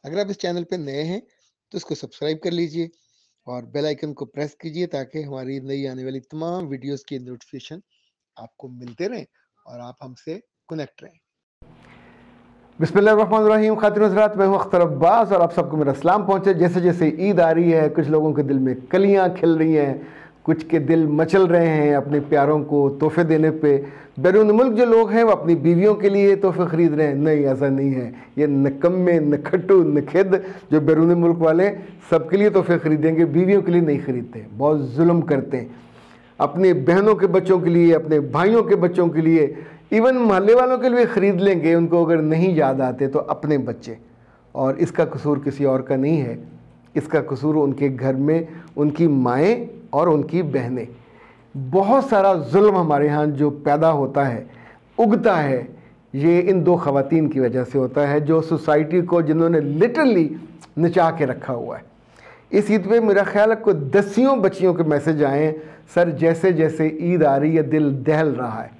अगर आप इस चैनल पे नए हैं तो इसको सब्सक्राइब कर लीजिए और बेल आइकन को प्रेस कीजिए ताकि हमारी नई आने वाली तमाम वीडियोस की नोटिफिकेशन आपको मिलते रहें और आप हमसे कनेक्ट रहें। बिस्मिल्लाहिर्रहमानिर्रहीम। खातिन हज़रात, मैं हूँ अख्तर अब्बास और आप सबको मेरा सलाम पहुँचे। जैसे जैसे ईद आ रही है, कुछ लोगों के दिल में कलियाँ खिल रही हैं, कुछ के दिल मचल रहे हैं अपने प्यारों को तोहफे देने पे। बैरून मुल्क जो लोग हैं वो अपनी बीवियों के लिए तोहफे ख़रीद रहे हैं। नहीं, ऐसा नहीं है। ये नकम्मे, नखट्टू, नखेद जो बैरून मुल्क वाले सबके लिए तोहफे ख़रीदेंगे, बीवियों के लिए नहीं ख़रीदते। बहुत जुल्म करते हैं अपनी बहनों के बच्चों के लिए, अपने भाइयों के बच्चों के लिए, इवन मोहल्ले वालों के लिए ख़रीद लेंगे। उनको अगर नहीं याद आते तो अपने बच्चे। और इसका कसूर किसी और का नहीं है, इसका कसूर उनके घर में उनकी माएँ और उनकी बहनें। बहुत सारा जुल्म हमारे यहाँ जो पैदा होता है, उगता है, ये इन दो ख़वातीन की वजह से होता है, जो सोसाइटी को जिन्होंने लिटरली नचा के रखा हुआ है। इस ईद पे मेरा ख्याल है कोई दसियों बच्चियों के मैसेज आए, सर जैसे जैसे ईद आ रही है दिल दहल रहा है।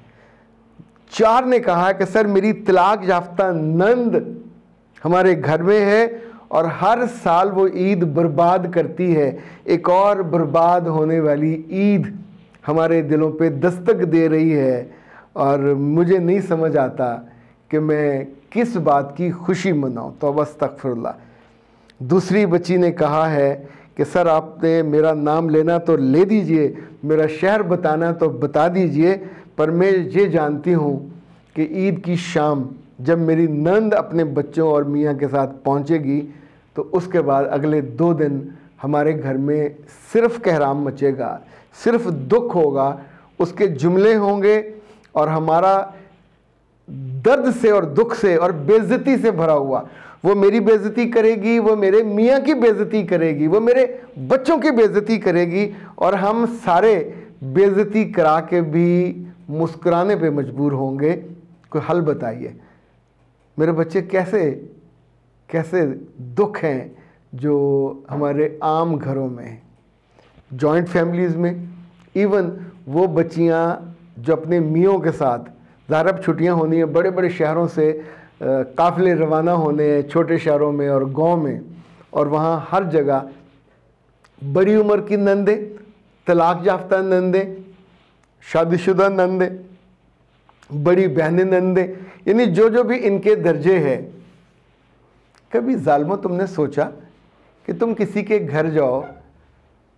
4 ने कहा कि सर मेरी तलाक याफ्ता नंद हमारे घर में है और हर साल वो ईद बर्बाद करती है। एक और बर्बाद होने वाली ईद हमारे दिलों पे दस्तक दे रही है और मुझे नहीं समझ आता कि मैं किस बात की खुशी मनाऊँ। तो अस्तगफिरुल्लाह। दूसरी बच्ची ने कहा है कि सर आपने मेरा नाम लेना तो ले दीजिए, मेरा शहर बताना तो बता दीजिए, पर मैं ये जानती हूँ कि ईद की शाम जब मेरी नंद अपने बच्चों और मियाँ के साथ पहुँचेगी तो उसके बाद अगले 2 दिन हमारे घर में सिर्फ़ कहराम मचेगा, सिर्फ़ दुख होगा, उसके जुमले होंगे और हमारा दर्द से और दुख से और बेइज्जती से भरा हुआ। वो मेरी बेइज्जती करेगी, वो मेरे मियाँ की बेइज्जती करेगी, वो मेरे बच्चों की बेइज्जती करेगी और हम सारे बेइज्जती करा के भी मुस्कुराने पे मजबूर होंगे। कोई हल बताइए। मेरे बच्चे कैसे कैसे दुख हैं जो हमारे आम घरों में, जॉइंट फैमिलीज़ में। इवन वो बच्चियाँ जो अपने मियों के साथ, ज़ाहिर अब छुट्टियाँ होनी है, बड़े बड़े शहरों से काफ़िले रवाना होने हैं, छोटे शहरों में और गांव में, और वहाँ हर जगह बड़ी उम्र की नंदे, तलाक याफ्ता नंदे, शादीशुदा नंदे, बड़ी बहनें नंदे, यानी जो जो भी इनके दर्जे हैं। कभी ज़ालिमों तुमने सोचा कि तुम किसी के घर जाओ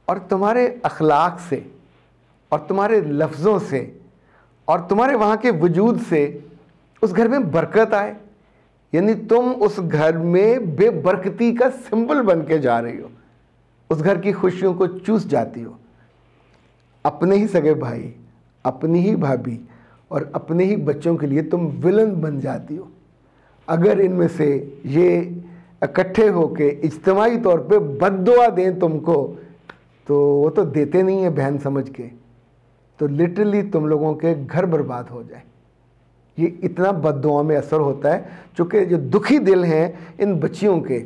और तुम्हारे अखलाक से और तुम्हारे लफ्ज़ों से और तुम्हारे वहाँ के वजूद से उस घर में बरकत आए? यानी तुम उस घर में बेबरकती का सिंबल बन के जा रही हो, उस घर की खुशियों को चूस जाती हो। अपने ही सगे भाई, अपनी ही भाभी और अपने ही बच्चों के लिए तुम विलन बन जाती हो। अगर इनमें से ये इकट्ठे होके इज्तिमाई तौर पे बद्दुआ दें तुमको, तो वो तो देते नहीं है बहन समझ के, तो लिटरली तुम लोगों के घर बर्बाद हो जाए। ये इतना बद्दुआ में असर होता है, चूँकि जो दुखी दिल हैं इन बच्चियों के,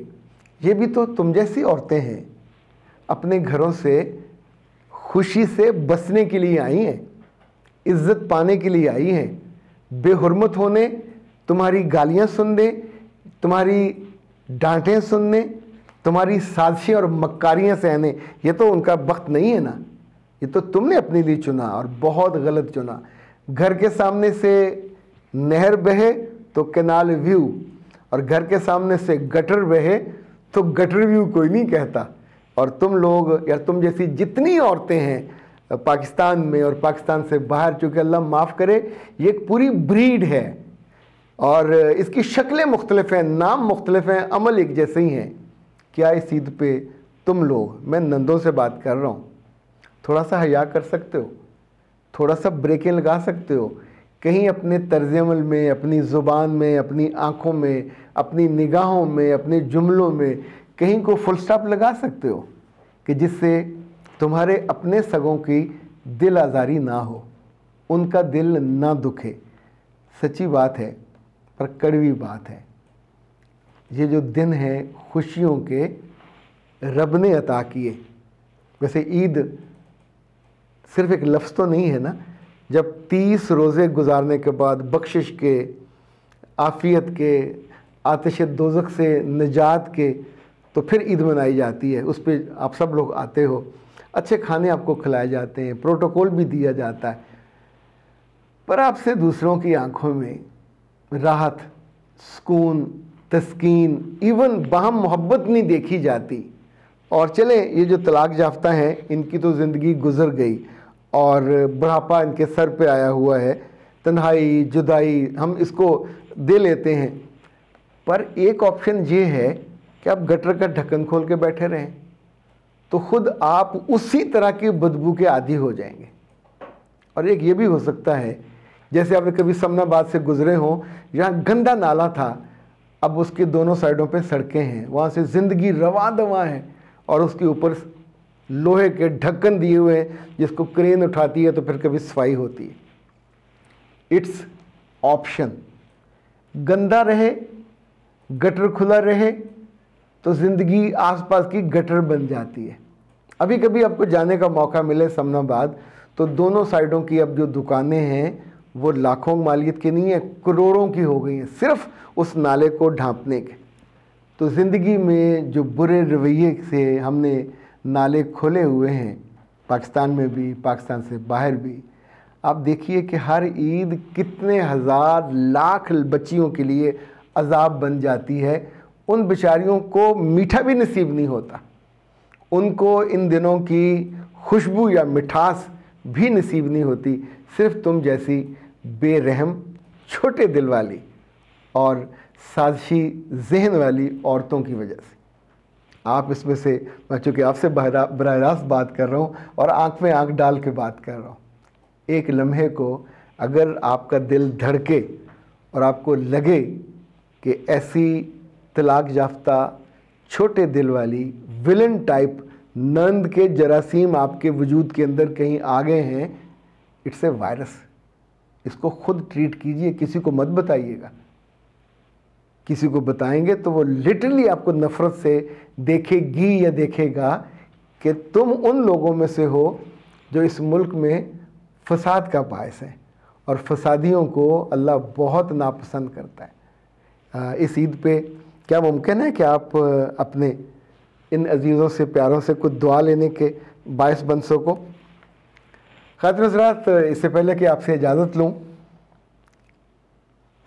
ये भी तो तुम जैसी औरतें हैं, अपने घरों से खुशी से बसने के लिए आई हैं, इज़्ज़त पाने के लिए आई हैं। बेहुरमत होने, तुम्हारी गालियाँ सुनने, तुम्हारी डांटें सुनने, तुम्हारी साजिशें और मक्कारियाँ सहने, ये तो उनका वक्त नहीं है ना। ये तो तुमने अपने लिए चुना और बहुत गलत चुना। घर के सामने से नहर बहे तो कैनाल व्यू, और घर के सामने से गटर बहे तो गटर व्यू कोई नहीं कहता। और तुम लोग या तुम जैसी जितनी औरतें हैं पाकिस्तान में और पाकिस्तान से बाहर, चूँकि अल्लाह माफ़ करे ये एक पूरी ब्रीड है और इसकी शक्लें मुख्तलिफ हैं, नाम मुख्तलिफ हैं, अमल एक जैसे ही हैं। क्या इस ईद पे तुम लोग, मैं नंदों से बात कर रहा हूँ, थोड़ा सा हया कर सकते हो? थोड़ा सा ब्रेकें लगा सकते हो? कहीं अपने तर्ज़ अमल में, अपनी ज़ुबान में, अपनी आँखों में, अपनी निगाहों में, अपने जुमलों में कहीं को फुल स्टॉप लगा सकते हो कि जिससे तुम्हारे अपने सगों की दिल आज़ारी ना हो, उनका दिल ना दुखे? सच्ची बात है पर कड़वी बात है। ये जो दिन है खुशियों के, रब ने अता किए। वैसे ईद सिर्फ़ एक लफ्ज़ तो नहीं है ना। जब 30 रोज़े गुजारने के बाद बख्शिश के, आफ़ियत के, आतिश दोज़ख से निजात के, तो फिर ईद मनाई जाती है। उस पर आप सब लोग आते हो, अच्छे खाने आपको खिलाए जाते हैं, प्रोटोकॉल भी दिया जाता है, पर आपसे दूसरों की आंखों में राहत, सुकून, तस्कीन, इवन बाहम मोहब्बत नहीं देखी जाती। और चले ये जो तलाक याफ्ता हैं इनकी तो ज़िंदगी गुजर गई और बुढ़ापा इनके सर पे आया हुआ है, तन्हाई, जुदाई हम इसको दे लेते हैं, पर एक ऑप्शन ये है कि आप गटर का ढक्कन खोल के बैठे रहें तो खुद आप उसी तरह की बदबू के आदी हो जाएंगे। और एक ये भी हो सकता है, जैसे आपने कभी समनाबाद से गुजरे हों, जहाँ गंदा नाला था, अब उसके दोनों साइडों पे सड़कें हैं, वहाँ से ज़िंदगी रवां दवां है और उसके ऊपर लोहे के ढक्कन दिए हुए हैं जिसको क्रेन उठाती है तो फिर कभी सफाई होती है। It's option. गंदा रहे, गटर खुला रहे तो ज़िंदगी आसपास की गटर बन जाती है। अभी कभी आपको जाने का मौका मिले समनाबाद, तो दोनों साइडों की अब जो दुकानें हैं वो लाखों मालियत की नहीं है, करोड़ों की हो गई हैं, सिर्फ उस नाले को ढांपने के। तो ज़िंदगी में जो बुरे रवैये से हमने नाले खोले हुए हैं, पाकिस्तान में भी, पाकिस्तान से बाहर भी, आप देखिए कि हर ईद कितने हज़ार लाख बच्चियों के लिए अजाब बन जाती है। उन बेचारियों को मीठा भी नसीब नहीं होता, उनको इन दिनों की खुशबू या मिठास भी नसीब नहीं होती, सिर्फ तुम जैसी बेरहम, छोटे दिल वाली और साजिशी जहन वाली औरतों की वजह से। आप इसमें से, मैं चूँकि आपसे बराह रास्त बात कर रहा हूँ और आँख में आँख डाल के बात कर रहा हूँ, एक लम्हे को अगर आपका दिल धड़के और आपको लगे कि ऐसी तलाक याफ्ता, छोटे दिल वाली, विलन टाइप नंद के जरासीम आपके वजूद के अंदर कहीं आ गए हैं, इट्स ए वायरस। इसको खुद ट्रीट कीजिए, किसी को मत बताइएगा। किसी को बताएंगे तो वो लिटरली आपको नफ़रत से देखेगी या देखेगा कि तुम उन लोगों में से हो जो इस मुल्क में फसाद का बायस है, और फसादियों को अल्लाह बहुत नापसंद करता है। इस ईद पे क्या मुमकिन है कि आप अपने इन अजीज़ों से, प्यारों से कुछ दुआ लेने के बायस बन सको? खातिन हज़रात, इससे पहले कि आपसे इजाज़त लूँ,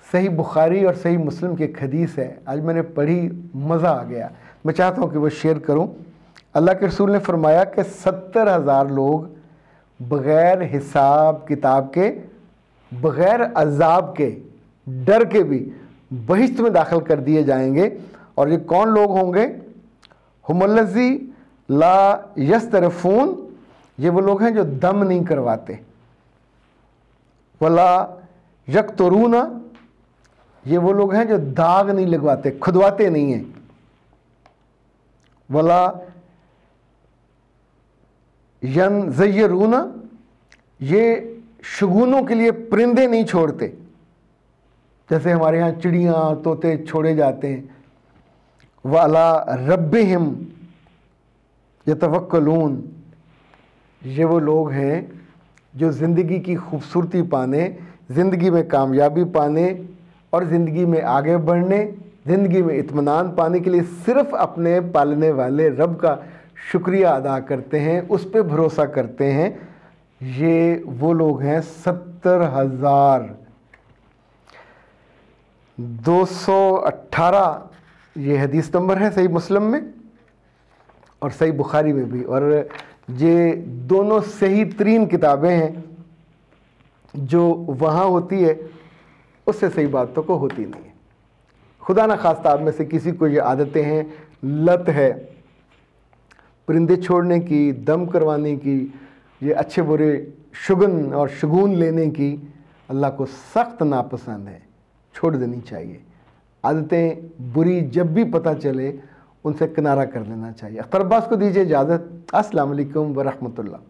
सही बुखारी और सही मुस्लिम की एक हदीस है, आज मैंने पढ़ी, मज़ा आ गया, मैं चाहता हूँ कि वो शेयर करूँ। अल्लाह के रसूल ने फरमाया कि 70,000 लोग बग़ैर हिसाब किताब के, बग़ैर अज़ाब के, डर के भी बहिश्त में दाखिल कर दिए जाएंगे। और ये कौन लोग होंगे? हुमुल्लज़ी ला यस्तरफ़ून, ये वो लोग हैं जो दम नहीं करवाते। वला यक़्तुरून, ये वो लोग हैं जो दाग नहीं लगवाते, खुदवाते नहीं हैं। वला यनज़य्यरून, ये शगुनों के लिए परिंदे नहीं छोड़ते, जैसे हमारे यहाँ चिड़ियाँ, तोते छोड़े जाते हैं। वअला रब्बिहिम यतवक्कलून, ये वो लोग हैं जो ज़िंदगी की खूबसूरती पाने, ज़िंदगी में कामयाबी पाने और ज़िंदगी में आगे बढ़ने, ज़िंदगी में इत्मीनान पाने के लिए सिर्फ़ अपने पालने वाले रब का शुक्रिया अदा करते हैं, उस पर भरोसा करते हैं। ये वो लोग हैं 70,218, ये हदीस नंबर है सही मुस्लिम में और सही बुखारी में भी, और ये दोनों सही तरीन किताबें हैं। जो वहाँ होती है उससे सही बातों को होती नहीं है। खुदा न खास्ता आप में से किसी को ये आदतें हैं, लत है परिंदे छोड़ने की, दम करवाने की, ये अच्छे बुरे शुगन और शगुन लेने की, अल्लाह को सख्त नापसंद है, छोड़ देनी चाहिए। आदतें बुरी जब भी पता चले उनसे किनारा कर लेना चाहिए। अख्तर अब्बास को दीजिए इजाज़त। अस्सलाम वालेकुम व रहमतुल्लाह।